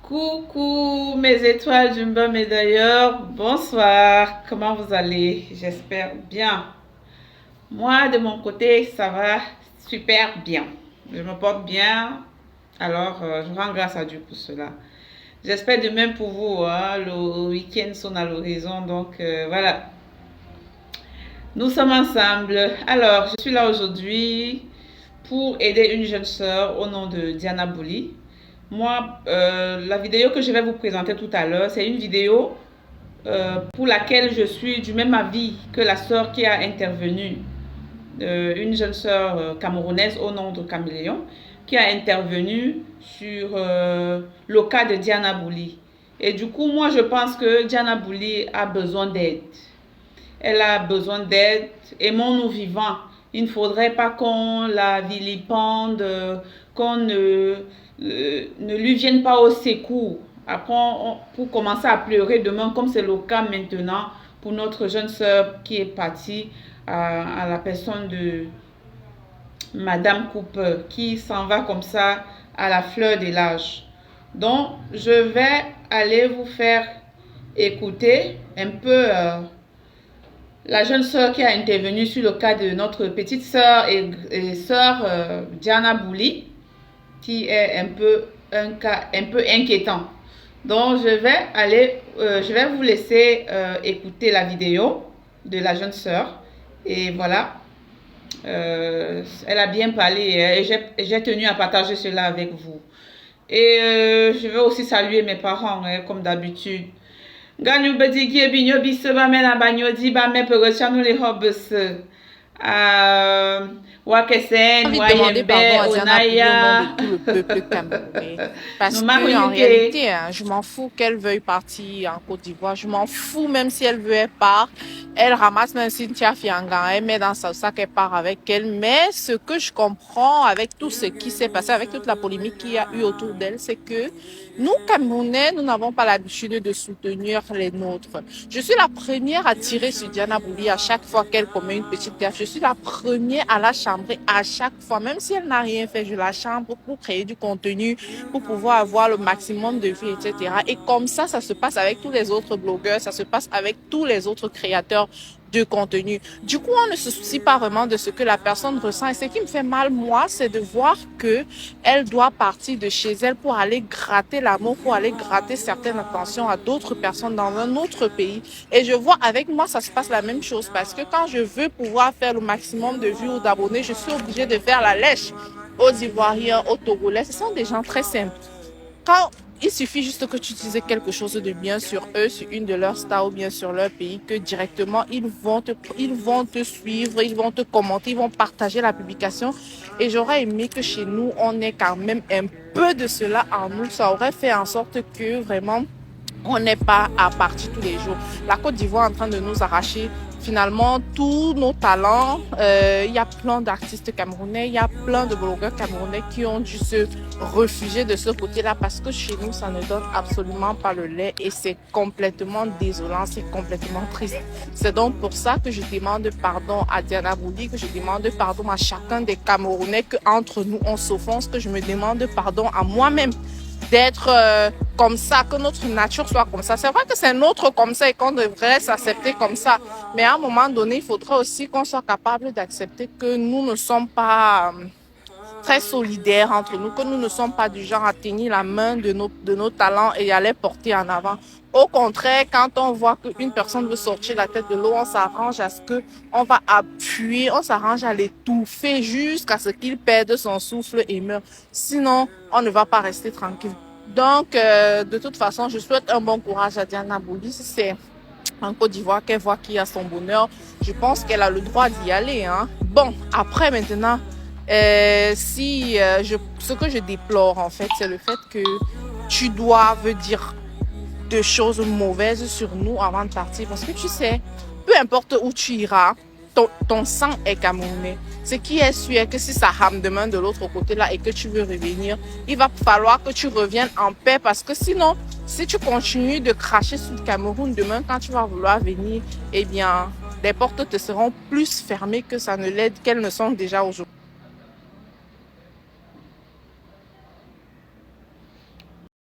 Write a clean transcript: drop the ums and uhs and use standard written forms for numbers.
Coucou mes étoiles du bas et d'ailleurs, bonsoir, comment vous allez? J'espère bien. Moi de mon côté, ça va super bien. Je me porte bien, alors je rends grâce à Dieu pour cela. J'espère de même pour vous, hein. Le week-end sonne à l'horizon, donc voilà. Nous sommes ensemble. Alors, je suis là aujourd'hui pour aider une jeune sœur au nom de Diana Bouli. Moi, la vidéo que je vais vous présenter tout à l'heure, c'est une vidéo pour laquelle je suis du même avis que la sœur qui a intervenu, une jeune sœur camerounaise au nom de Caméléon, qui a intervenu sur le cas de Diana Bouli. Et du coup, moi, je pense que Diana Bouli a besoin d'aide. Elle a besoin d'aide. Aimons-nous vivants. Il ne faudrait pas qu'on la vilipende, qu'on ne lui vienne pas au secours. Après, pour commencer à pleurer demain, comme c'est le cas maintenant pour notre jeune sœur qui est partie à la personne de Madame Cooper, qui s'en va comme ça à la fleur de l'âge. Donc, je vais aller vous faire écouter un peu la jeune sœur qui a intervenu sur le cas de notre petite sœur et sœur Diana Bouli, qui est un cas un peu inquiétant. Donc, je vais vous laisser écouter la vidéo de la jeune sœur. Et voilà, elle a bien parlé et j'ai tenu à partager cela avec vous. Et je vais aussi saluer mes parents, hein, comme d'habitude. Ganyu bedigi ebinyo biso ba mena banyo di ba me perochanu les hobes. Wakesen, Envie de demander pardon Wayembe, à Diana Bouli au nom Onaya. de tout le peuple camerounais. Parce Nous que en marquons réalité, je m'en fous qu'elle veuille partir en Côte d'Ivoire. Je m'en fous même si elle veut, elle part. Elle ramasse même Cynthia Fianga, elle met dans son sac, elle part avec elle. Mais ce que je comprends avec tout ce qui s'est passé, avec toute la polémique qu'il y a eu autour d'elle, c'est que nous, Camerounais, nous n'avons pas l'habitude de soutenir les nôtres. Je suis la première à tirer sur Diana Bouli à chaque fois qu'elle commet une petite gaffe. Je suis la première à la chambrer à chaque fois. Même si elle n'a rien fait, je la chambre pour créer du contenu, pour pouvoir avoir le maximum de vues, etc. Et comme ça se passe avec tous les autres blogueurs, ça se passe avec tous les autres créateurs de contenu. Du coup, on ne se soucie pas vraiment de ce que la personne ressent. Et ce qui me fait mal, moi, c'est de voir que elle doit partir de chez elle pour aller gratter l'amour, pour aller gratter certaines attentions à d'autres personnes dans un autre pays. Et je vois avec moi, ça se passe la même chose parce que quand je veux pouvoir faire le maximum de vues ou d'abonnés, je suis obligée de faire la lèche aux Ivoiriens, aux Togolais. Ce sont des gens très simples. Quand il suffit juste que tu dises quelque chose de bien sur eux, sur une de leurs stars ou bien sur leur pays, que directement ils vont te suivre, ils vont te commenter, ils vont partager la publication. Et j'aurais aimé que chez nous, on ait quand même un peu de cela en nous. Ça aurait fait en sorte que vraiment, on n'est pas à partir tous les jours. La Côte d'Ivoire est en train de nous arracher finalement tous nos talents. Il y a plein d'artistes camerounais, il y a plein de blogueurs camerounais qui ont dû se réfugier de ce côté-là parce que chez nous, ça ne donne absolument pas le lait et c'est complètement désolant, c'est complètement triste. C'est donc pour ça que je demande pardon à Diana Bouli, que je demande pardon à chacun des Camerounais, qu'entre nous, on s'offense, que je me demande pardon à moi-même d'être comme ça, que notre nature soit comme ça. C'est vrai que c'est notre comme ça et qu'on devrait s'accepter comme ça. Mais à un moment donné, il faudrait aussi qu'on soit capable d'accepter que nous ne sommes pas très solidaires entre nous, que nous ne sommes pas du genre à tenir la main de nos talents et à les porter en avant. Au contraire, quand on voit qu'une personne veut sortir la tête de l'eau, on s'arrange à ce qu'on va appuyer, on s'arrange à l'étouffer jusqu'à ce qu'il perde son souffle et meure. Sinon, on ne va pas rester tranquille. Donc, de toute façon, je souhaite un bon courage à Diana Bouli. Si c'est en Côte d'Ivoire qu'elle voit qu'il y a son bonheur, je pense qu'elle a le droit d'y aller, hein. Bon, après maintenant, ce que je déplore en fait, c'est le fait que tu doives dire de choses mauvaises sur nous avant de partir. Parce que tu sais, peu importe où tu iras, ton sang est camerounais. Ce qui est sûr est que si ça rame demain de l'autre côté là et que tu veux revenir, il va falloir que tu reviennes en paix parce que sinon, si tu continues de cracher sur le Cameroun demain quand tu vas vouloir venir, eh bien, les portes te seront plus fermées que ça ne l'aide qu'elles ne sont déjà aujourd'hui.